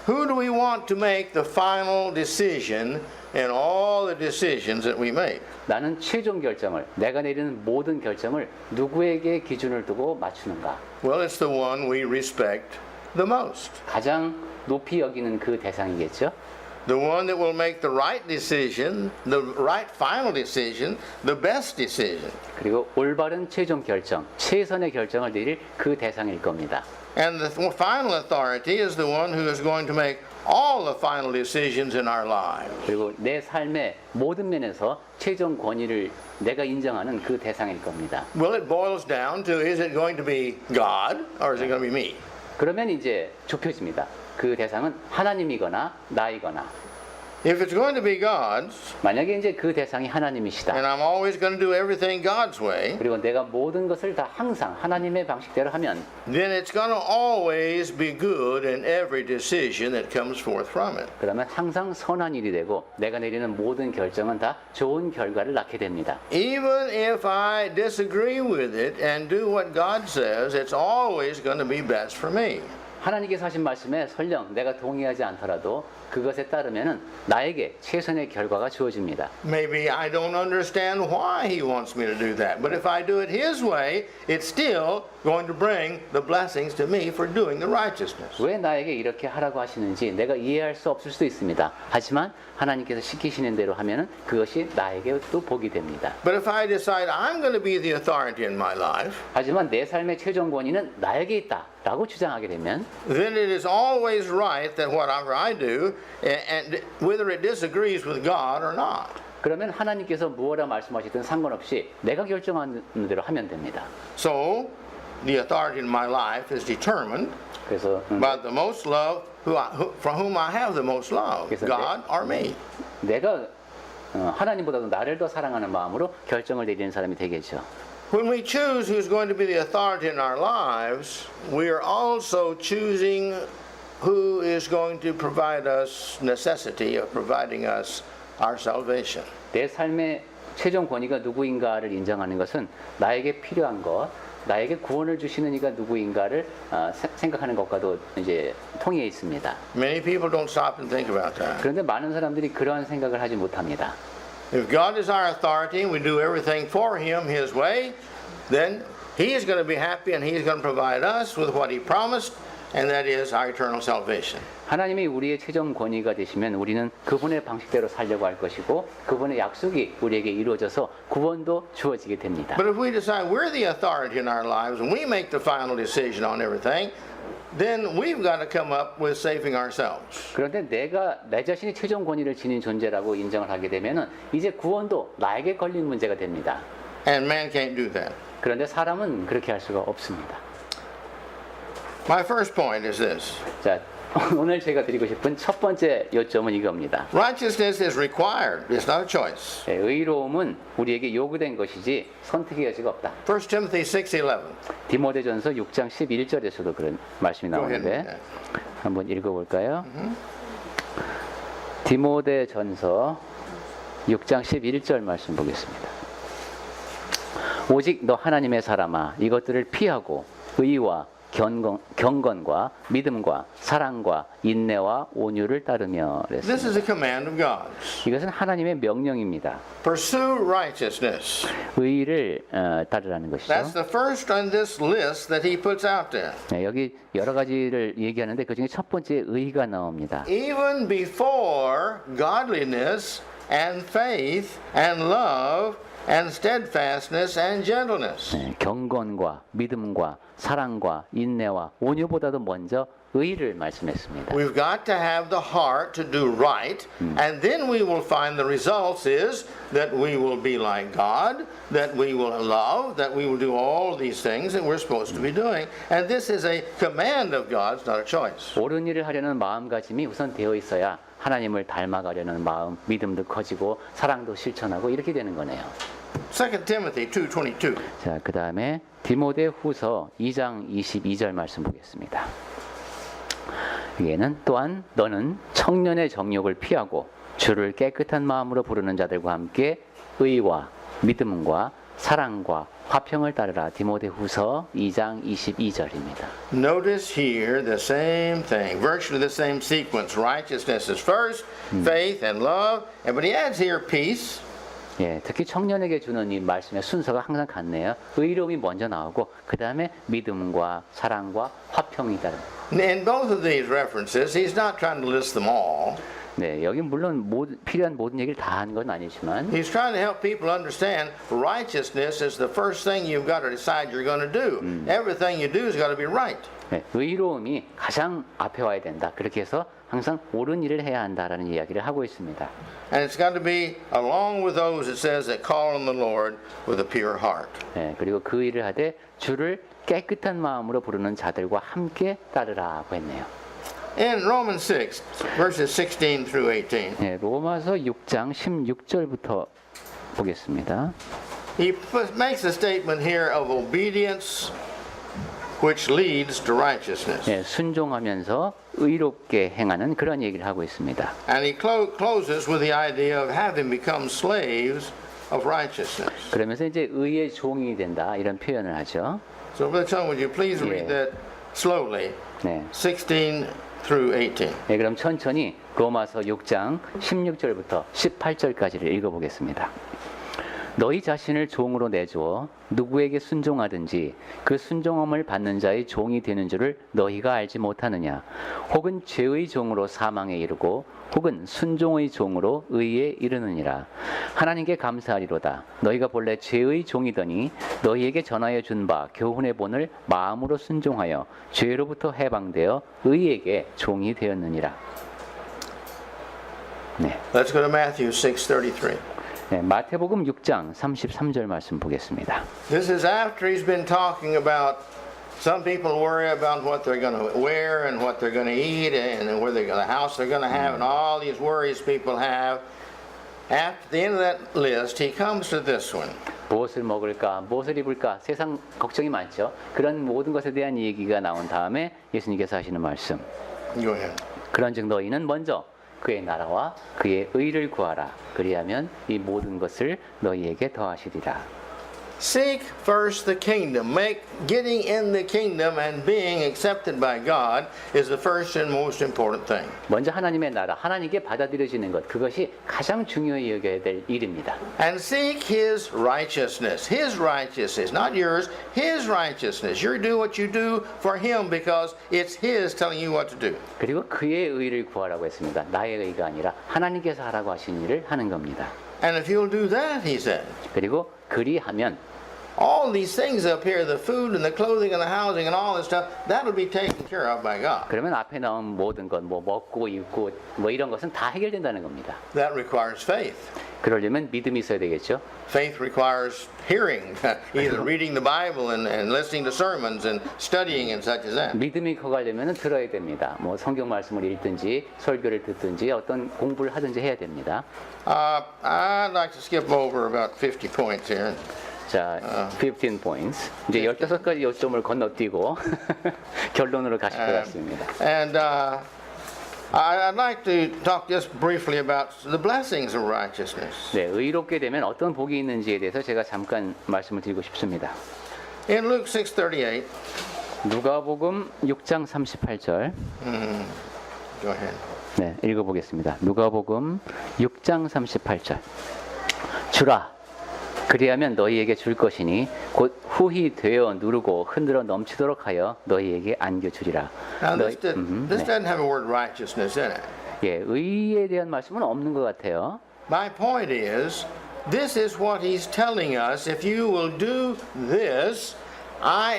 Who do we want to make the final decision in all the decisions that we make? 나는 최종 결정을, 내가 내리는 모든 결정을 누구에게 기준을 두고 맞추는가? Well, it's the one we respect the most. 가장 높이 여기는 그 대상이겠죠. The one that will make the right decision, the right final decision, the best decision. 그리고 올바른 최종 결정, 최선의 결정을 내릴 그 대상일 겁니다. And the final authority is the one who is going to make all the final decisions in our lives. 그리고 내 삶의 모든 면에서 최종 권위를 내가 인정하는 그 대상일 겁니다. Well, it boils down to, is it going to be God or is it going to be me? 그러면 이제 좁혀집니다. 그 대상은 하나님이거나 나이거나. If it's going to be God's, 만약에 이제 그 대상이 하나님이시다. and I'm always going to do everything God's way, 그리고 내가 모든 것을 다 항상 하나님의 방식대로 하면 then it's going to always be good in every decision that comes forth from it. 그러면 항상 선한 일이 되고 내가 내리는 모든 결정은 다 좋은 결과를 낳게 됩니다. Even if I disagree with it and do what God says, it's always going to be best for me. 하나님께서 하신 말씀에 설령 내가 동의하지 않더라도 그것에 따르면은 나에게 최선의 결과가 주어집니다. Maybe I don't understand why He wants me to do that, but if I do it His way, it's still going to bring the blessings to me for doing the righteousness. 왜 나에게 이렇게 하라고 하시는지 내가 이해할 수 없을 수도 있습니다. 하지만 하나님께서 시키시는 대로 하면은 그것이 나에게 또 복이 됩니다. But if I decide I'm going to be the authority in my life, 하지만 내 삶의 최종 권위는 나에게 있다라고 주장하게 되면 then it is always right that whatever I do, and whether it disagrees with God or not. 그러면 하나님께서 무엇라 말씀하시든 상관없이 내가 결정하는 대로 하면 됩니다. So, the authority in my life is determined 그래서 by the most love, from whom I have the most love, 그래서 God or me. 내가 하나님보다도 나를 더 사랑하는 마음으로 결정을 내리는 사람이 되겠죠. When we choose who's going to be the authority in our lives, we are also choosing who is going to provide us necessity of providing us our salvation. 내 삶의 최종 권위가 누구인가를 인정하는 것은 나에게 필요한 것, 나에게 구원을 주시는 이가 누구인가를 생각하는 것과도 이제 통해 있습니다. Many people don't stop and think about that. 그런데 많은 사람들이 그러한 생각을 하지 못합니다. If God is our authority and we do everything for Him His way, then He is going to be happy and He is going to provide us with what He promised, and that is our eternal salvation. 하나님이 우리의 최종 권위가 되시면 우리는 그분의 방식대로 살려고 할 것이고 그분의 약속이 우리에게 이루어져서 구원도 주어지게 됩니다. But if we decide we're the authority in our lives and we make the final decision on everything, then we've got to come up with saving ourselves. 그런데 내가 내 자신이 최종 권위를 지닌 존재라고 인정을 하게 되면은 이제 구원도 나에게 걸린 문제가 됩니다. And man can't do that. 그런데 사람은 그렇게 할 수가 없습니다. My first point is this. 자, 오늘 제가 드리고 싶은 첫 번째 요점은 이겁니다. Righteousness is required. It's not a choice. 의로움은 우리에게 요구된 것이지 선택의 여지가 없다. 1 Timothy 6:11. 디모데전서 6장 11절에서도 그런 말씀이 Go ahead. 나오는데 한번 읽어볼까요? 디모데전서 6장 11절 말씀 보겠습니다. 오직 너 하나님의 사람아 이것들을 피하고 의와 경건과 믿음과 사랑과 인내와 온유를 따르며 This 그랬습니다. is a command of God. 이것은 하나님의 명령입니다. Pursue righteousness. 의를 따르라는 것이죠. That's the first on this list that he puts out there. 네, 여기 여러 가지를 얘기하는데 그중에 첫 번째 의가 나옵니다. Even before godliness and faith and love and steadfastness and gentleness. 네, 경건과 믿음과 사랑과 인내와 온유보다도 먼저 의를 말씀했습니다. We've got to have the heart to do right, and then we will find the results is that we will be like God, that we will love, that we will do all these things that we're supposed to be doing. And this is a command of God, it's not a choice. 옳은 일을 하려는 마음가짐이 우선 되어 있어야 하나님을 닮아가려는 마음, 믿음도 커지고 사랑도 실천하고 이렇게 되는 거네요. 2 Timothy 2:22. 자, 그 다음에 디모데 후서 2장 22절 말씀 보겠습니다. 여기에는 또한 너는 청년의 정욕을 피하고 주를 깨끗한 마음으로 부르는 자들과 함께 의와 믿음과 사랑과 화평을 따르라. 디모데 후서 2장 22절입니다. Notice here the same thing, virtually the same sequence. Righteousness is first, faith and love, but he adds here peace. 예, 특히 청년에게 주는 이 말씀의 순서가 항상 같네요. 의로움이 먼저 나오고 그 다음에 믿음과 사랑과 화평이 따릅니다. In both of these references, he's not trying to list them all. 네, 여기 물론 필요한 모든 얘기를 다 한 건 아니지만 He's trying to help people understand righteousness is the first thing you've got to decide you're going to do. Everything you do has got to be right. 네, 의로움이 가장 앞에 와야 된다. 그렇게 해서 항상 옳은 일을 해야 한다라는 이야기를 하고 있습니다. And it's got to be along with those it says that call on the Lord with a pure heart. 네, 그리고 그 일을 하되 주를 깨끗한 마음으로 부르는 자들과 함께 따르라고 했네요. In Romans 6, verses 16 through 18, 네, 로마서 6장 16절부터 보겠습니다. he makes a statement here of obedience which leads to righteousness. 네, 순종하면서 의롭게 행하는 그런 얘기를 하고 있습니다. And he closes with the idea of having become slaves of righteousness. 그러면서 이제 의의 종이 된다 이런 표현을 하죠. So, Brother Chung, would you please read that slowly, 네. 16 through 18. 네, 그럼 천천히 로마서 6장 16절부터 18절까지를 읽어보겠습니다. 너희 자신을 종으로 내주어 누구에게 순종하든지 그 순종함을 받는 자의 종이 되는 줄을 너희가 알지 못하느냐? 혹은 죄의 종으로 사망에 이르고 혹은 순종의 종으로 의에 이르느니라. 하나님께 감사하리로다. 너희가 본래 죄의 종이더니 너희에게 전하여 준 바 교훈의 본을 마음으로 순종하여 죄로부터 해방되어 의에게 종이 되었느니라. 네. Let's go to Matthew 6:33. 네, 마태복음 6장 33절 말씀 보겠습니다. This is after he's been talking about some people worry about what they're going to wear and what they're going to eat and where the house they're going to have and all these worries people have. At the end of that list, he comes to this one. 무엇을 먹을까, 무엇을 입을까, 세상 걱정이 많죠. 그런 모든 것에 대한 얘기가 나온 다음에 예수님께서 하시는 말씀. Go ahead. 그런즉 너희는 먼저 그의 나라와 그의 의를 구하라. 그리하면 이 모든 것을 너희에게 더하시리라. Seek first the kingdom. Getting in the kingdom and being accepted by God is the first and most important thing. 먼저 하나님의 나라, 하나님께 받아들여지는 것, 그것이 가장 중요히 여겨야 될 일입니다. And seek His righteousness. His righteousness, not yours. His righteousness. You do what you do for Him because it's His telling you what to do. 그리고 그의 의를 구하라고 했습니다. 나의 의가 아니라 하나님께서 하라고 하신 일을 하는 겁니다. And if you'll do that, He said, 그리고 그리하면 all these things up here, the food and the clothing and the housing and all this stuff, that'll be taken care of by God. 그러면 앞에 나온 모든 것, 뭐 먹고 입고 뭐 이런 것은 다 해결된다는 겁니다. That requires faith. 그러려면 믿음이 있어야 되겠죠. Faith requires hearing, either reading the Bible and listening to sermons and studying and such as that. 믿음이 커가려면 들어야 됩니다. 뭐 성경 말씀을 읽든지 설교를 듣든지 어떤 공부를 하든지 해야 됩니다. I'd like to skip over about 50 points here. 자, 15 points. 이제 15가지 요점을 건너뛰고 결론으로 가실 것 같습니다. And I'd like to talk just briefly about the blessings of righteousness. 네, 의롭게 되면 어떤 복이 있는지에 대해서 제가 잠깐 말씀을 드리고 싶습니다. In Luke 6:38, 누가복음 6장 38절. go ahead. 네, 읽어보겠습니다. 누가복음 6장 38절. 주라. 그리하면 너희에게 줄 것이니 곧 후히 되어 누르고 흔들어 넘치도록 하여 너희에게 안겨주리라. Now this doesn't have a word righteousness in it. 예, 의에 대한 말씀은 없는 것 같아요. My point is, this is what he's telling us. If you will do this,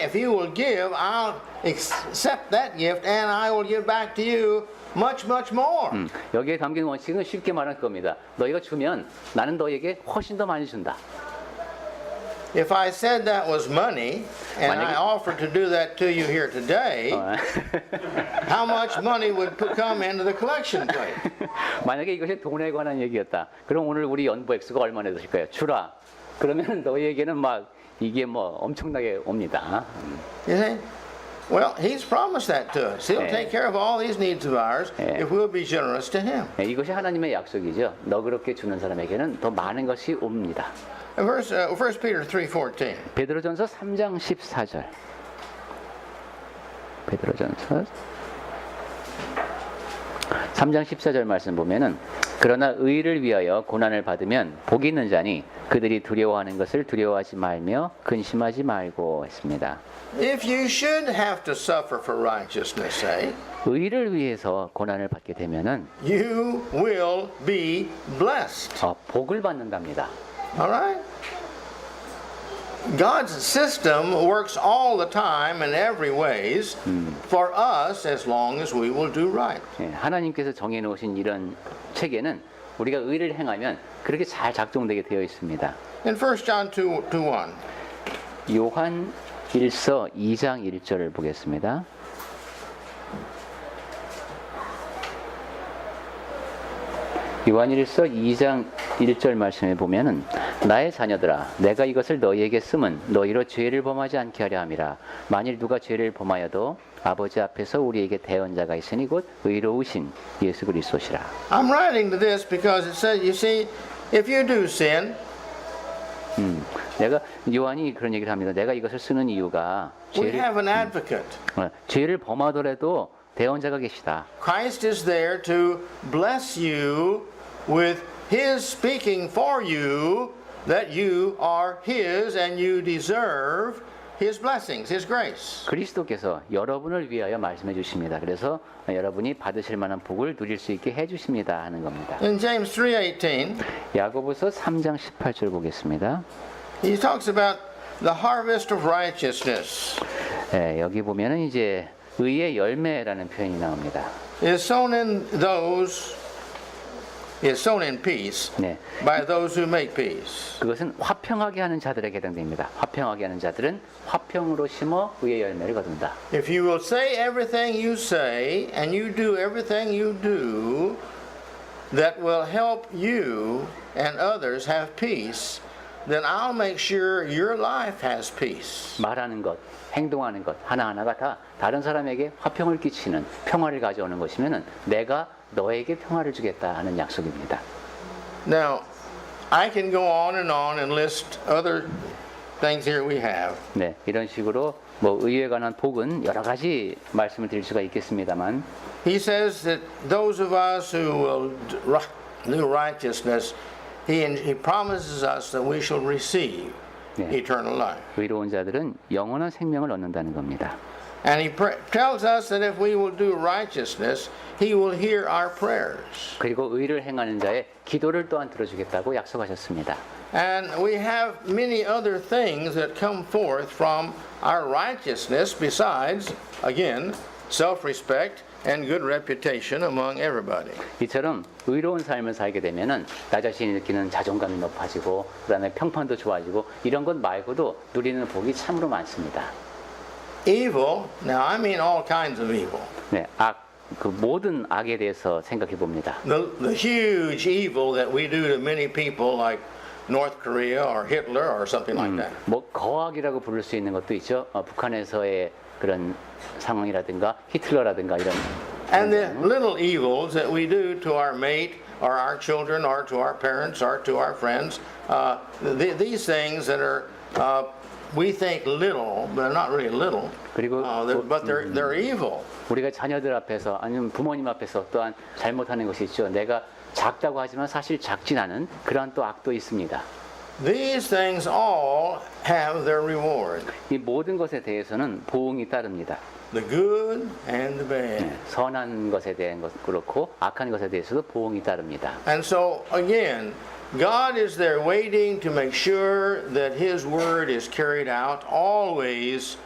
if you will give, I'll accept that gift and I will give back to you much more. 여기에 담긴 원칙은 쉽게 말할 겁니다. 너희가 주면 나는 너희에게 훨씬 더 많이 준다. If I said that was money, and I offered to do that to you here today, how much money would come into the collection plate? 만약에 이것이 돈에 관한 얘기였다. 그럼 오늘 우리 연부 액수가 얼마나 되실까요? 주라. 그러면 너희에게는 막 이게 뭐 엄청나게 옵니다. You see? Well, he's promised that to us. He'll 네. take care of all these needs of ours 네. if we'll be generous to him. 네, 이것이 하나님의 약속이죠. 너그럽게 주는 사람에게는 더 많은 것이 옵니다. Verse 1 Peter 3:14. 베드로전서 3장 14절. 베드로전서 3장 14절 말씀 보면은 그러나 의를 위하여 고난을 받으면 복이 있는 자니 그들이 두려워하는 것을 두려워하지 말며 근심하지 말고 했습니다. If you should have to suffer for righteousness' sake, 의를 위해서 고난을 받게 되면은 you will be blessed. 복을 받는답니다. All right? God's system works all the time in every ways for us as long as we will do right. 예, 하나님께서 정해 놓으신 이런 체계는 우리가 의를 행하면 그렇게 잘 작동되게 되어 있습니다. In 1 John 2:1. 요한 1서 2장 1절을 보겠습니다. 요한 1서 2장 1절 말씀에 보면은 나의 자녀들아 내가 이것을 너희에게 쓰면 너희로 죄를 범하지 않게 하려 함이라. 만일 누가 죄를 범하여도 아버지 앞에서 우리에게 대언자가 있으니 곧 의로우신 예수 그리스도시라. I'm writing to this because it says, you see, if you do sin, 내가 요한이 그런 얘기를 합니다. 내가 이것을 쓰는 이유가 we have an advocate. 죄를 범하더라도 대언자가 계시다. Christ is there to bless you with His speaking for you that you are His and you deserve His blessings, His grace. 그리스도께서 여러분을 위하여 말씀해 주십니다. 그래서 여러분이 받으실 만한 복을 누릴 수 있게 해 주십니다 하는 겁니다. In James 3:18, 야고보서 3장 18절 보겠습니다. he talks about the harvest of righteousness 예, 여기 보면은 이제 의의 열매라는 표현이 나옵니다. is sown in peace 네, by those who make peace. 그것은 화평하게 하는 자들에게 해당됩니다. 화평하게 하는 자들은 화평으로 심어 의의 열매를 거둔다. If you will say everything you say and you do everything you do that will help you and others have peace, then I'll make sure your life has peace. 말하는 것, 행동하는 것 하나하나가 다 다른 사람에게 화평을 끼치는 평화를 가져오는 것이면은 내가 너에게 평화를 주겠다 하는 약속입니다. Now, I can go on and list other things here we have. 네, 이런 식으로 뭐 의에 관한 복은 여러 가지 말씀을 드릴 수가 있겠습니다만 He says that those of us who will do righteousness, he promises us that we shall receive 네. eternal life. 의로운 자들은 영원한 생명을 얻는다는 겁니다. And he tells us that if we will do righteousness, he will hear our prayers. 그리고 의를 행하는 자의 기도를 또한 들어주겠다고 약속하셨습니다. And we have many other things that come forth from our righteousness besides, again, self-respect and good reputation among everybody. 이처럼 의로운 삶을 살게 되면은 나 자신이 느끼는 자존감이 높아지고 그다음에 평판도 좋아지고 이런 것 말고도 누리는 복이 참으로 많습니다. Evil, now I mean all kinds of evil. 네, 그 모든 악에 대해서 생각해 봅니다. The huge evil that we do to many people like North Korea or Hitler or something like that. 뭐 거악이라고 부를 수 있는 것도 있죠. 북한에서의 그런 상황이라든가 히틀러라든가 이런. And the little evils that we do to our mate or our children or to our parents or to our friends, these things that are we think little, but they're not really little. 그리고 But they're evil. 우리가 자녀들 앞에서 아니면 부모님 앞에서 또한 잘못하는 것이 있죠. 내가 작다고 하지만 사실 작진 않은 그러한 또 악도 있습니다. These things all have their reward. 이 모든 것에 대해서는 보응이 따릅니다. The good and the bad. 네, 선한 것에 대한 것 그렇고 악한 것에 대해서도 보응이 따릅니다. And so again, God is there waiting to make sure that His word is carried out always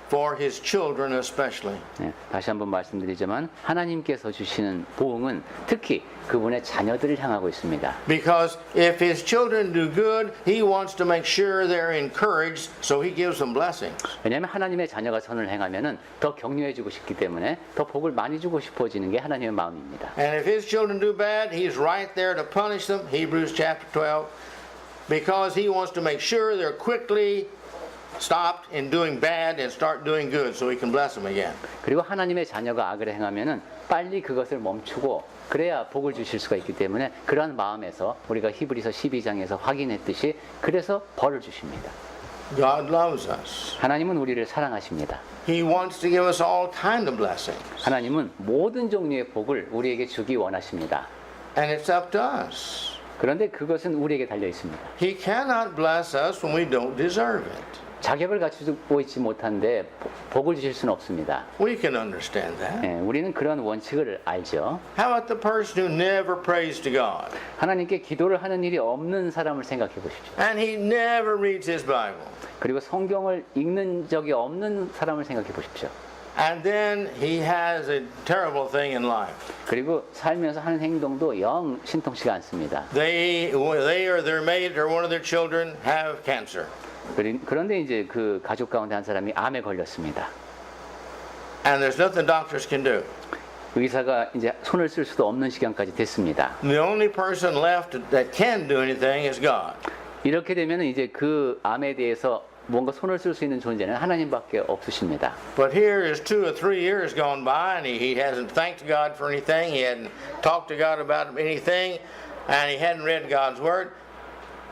for His children especially. 네, 다시 한번 말씀드리지만 하나님께서 주시는 보응은 특히 그분의 자녀들을 향하고 있습니다. Because if His children do good, He wants to make sure they're encouraged, so He gives them blessings. 왜냐하면 하나님의 자녀가 선을 행하면은 더 격려해주고 싶기 때문에 더 복을 많이 주고 싶어지는 게 하나님의 마음입니다. And if His children do bad, He's right there to punish them. Hebrews chapter 12. because he wants to make sure they're quickly stopped in doing bad and start doing good so he can bless them again. 그리고 하나님의 자녀가 악을 행하면은 빨리 그것을 멈추고 그래야 복을 주실 수가 있기 때문에 그러한 마음에서 우리가 히브리서 12장에서 확인했듯이 그래서 벌을 주십니다. God loves us. 하나님은 우리를 사랑하십니다. He wants to give us all kind of blessings. 하나님은 모든 종류의 복을 우리에게 주기 원하십니다. And it's up to us. 그런데 그것은 우리에게 달려 있습니다. He cannot bless us when we don't deserve it. 자격을 갖추고 있지 못한데 복을 주실 수는 없습니다. We can understand that. 예, 우리는 그런 원칙을 알죠. How about the person who never prays to God? 하나님께 기도를 하는 일이 없는 사람을 생각해 보십시오. And he never reads his Bible. 그리고 성경을 읽는 적이 없는 사람을 생각해 보십시오. And then he has a terrible thing in life. 그리고 살면서 하는 행동도 영 신통치가 않습니다. They or their mate or one of their children have cancer. 그런데 이제 그 가족 가운데 한 사람이 암에 걸렸습니다. And there's nothing doctors can do. 의사가 이제 손을 쓸 수도 없는 시간까지 됐습니다. The only person left that can do anything is God. 이렇게 되면 이제 그 암에 대해서 뭔가 손을 쓸 수 있는 존재는 하나님밖에 없으십니다. But here is 2 or 3 years gone by and he hasn't thanked God for anything. He hadn't talked to God about anything and he hadn't read God's word.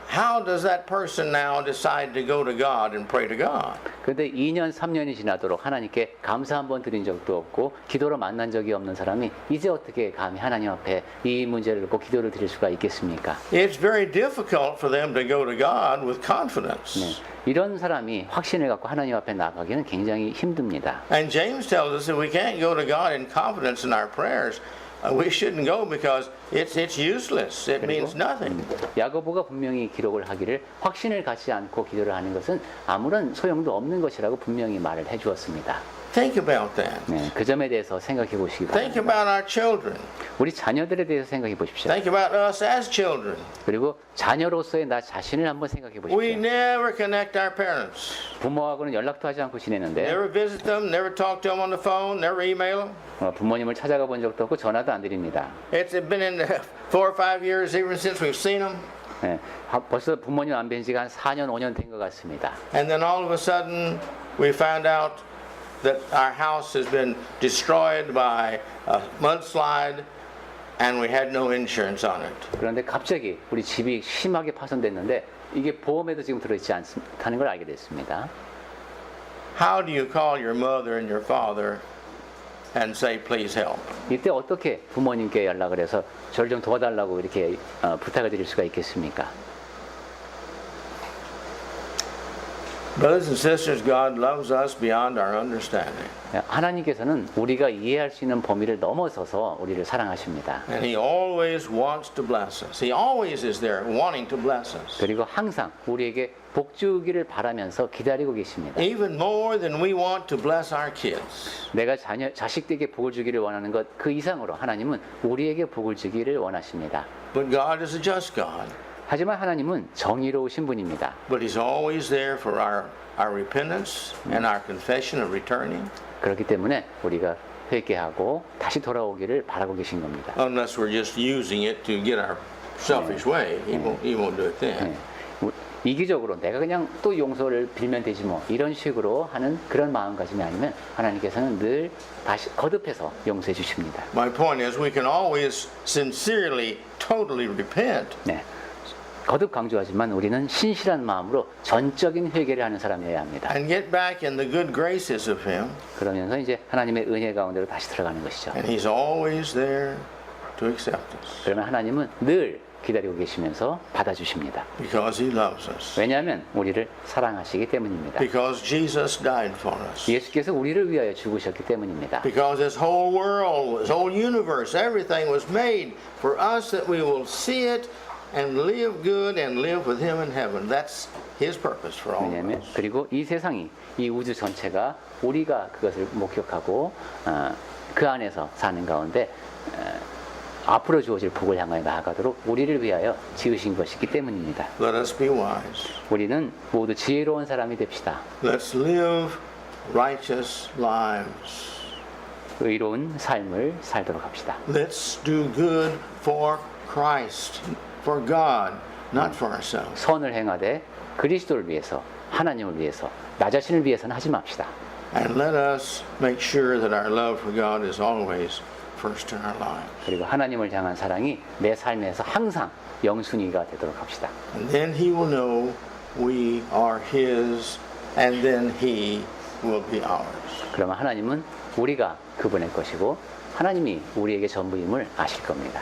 How does that person now decide to go to God and pray to God? 그런데 2년, 3년이 지나도록 하나님께 감사 한번 드린 적도 없고 기도로 만난 적이 없는 사람이 이제 어떻게 감히 하나님 앞에 이 문제를 놓고 기도를 드릴 수가 있겠습니까? It's very difficult for them to go to God with confidence. 네, 이런 사람이 확신을 갖고 하나님 앞에 나가기는 굉장히 힘듭니다. And James tells us that we can't go to God in confidence in our prayers. We shouldn't go because it's useless. It means nothing. 야고보가 분명히 기록을 하기를 확신을 갖지 않고 기도를 하는 것은 아무런 소용도 없는 것이라고 분명히 말을 해주었습니다. Think about that. 네, 그 점에 대해서 생각해 보시기 Think 바랍니다. about our children. 우리 자녀들에 대해서 생각해 보십시오. Think about us as children. 그리고 자녀로서의 나 자신을 한번 생각해 We 보십시오. never connect our parents. 부모하고는 연락도 하지 않고 지내는데 Never visit them, never talk to them on the phone, never email them. 부모님을 찾아가 본 적도 없고 전화도 안 드립니다. It's been in 4 or 5 years even since we've seen them. 네, 벌써 부모님 안 뵌 지가 한 4년, 5년 된 것 같습니다. And then all of a sudden we found out that our house has been destroyed by a mudslide and we had no insurance on it. 그런데 갑자기 우리 집이 심하게 파손됐는데 이게 보험에도 지금 들어있지 않다는 걸 알게 됐습니다. How do you call your mother and your father and say, please help? 이때 어떻게 부모님께 연락을 해서 저를 좀 도와달라고 이렇게 부탁을 드릴 수가 있겠습니까? Brothers and sisters, God loves us beyond our understanding. 하나님께서는 우리가 이해할 수 있는 범위를 넘어서서 우리를 사랑하십니다. And He always wants to bless us. He always is there wanting to bless us. 그리고 항상 우리에게 복 주기를 바라면서 기다리고 계십니다. Even more than we want to bless our kids. 내가 자식들에게 복을 주기를 원하는 것 그 이상으로 하나님은 우리에게 복을 주기를 원하십니다. But God is a just God. 하지만 하나님은 정의로우신 분입니다. But He's always there for our repentance and our confession of returning. 그렇기 때문에 우리가 회개하고 다시 돌아오기를 바라고 계신 겁니다. Unless we're just using it to get our selfish way. He won't do it then. 이기적으로 내가 그냥 또 용서를 빌면 되지 뭐 이런 식으로 하는 그런 마음가짐이 아니면 하나님께서는 늘 다시 거듭해서 용서해 주십니다. My point is we can always sincerely, totally repent. 네. 거듭 강조하지만 우리는 신실한 마음으로 전적인 회개를 하는 사람이어야 합니다. And get back in the good graces of Him. 그러면서 이제 하나님의 은혜 가운데로 다시 들어가는 것이죠. And He's always there to accept us. 그러면 하나님은 늘 기다리고 계시면서 받아주십니다. Because He loves us. 왜냐하면 우리를 사랑하시기 때문입니다. Because Jesus died for us. 예수께서 우리를 위하여 죽으셨기 때문입니다. Because this whole world, this whole universe, everything was made for us that we will see it and live good and live with Him in heaven. That's His purpose for all of 왜냐하면 us. 그리고 이 세상이 이 우주 전체가 우리가 그것을 목격하고 그 안에서 사는 가운데 앞으로 주어질 복을 향하여 나아가도록 우리를 위하여 지으신 것이기 때문입니다. Let us be wise. 우리는 모두 지혜로운 사람이 됩시다. Let's live righteous lives. 의로운 삶을 살도록 합시다. Let's do good for Christ, for God, not for ourselves. 선을 행하되 그리스도를 위해서, 하나님을 위해서, 나 자신을 위해서는 하지 맙시다. And let us make sure that our love for God is always first in our lives. 그리고 하나님을 향한 사랑이 내 삶에서 항상 영순위가 되도록 합시다. And then He will know we are His, and then He will be ours. 그러면 하나님은 우리가 그분의 것이고 하나님이 우리에게 전부임을 아실 겁니다.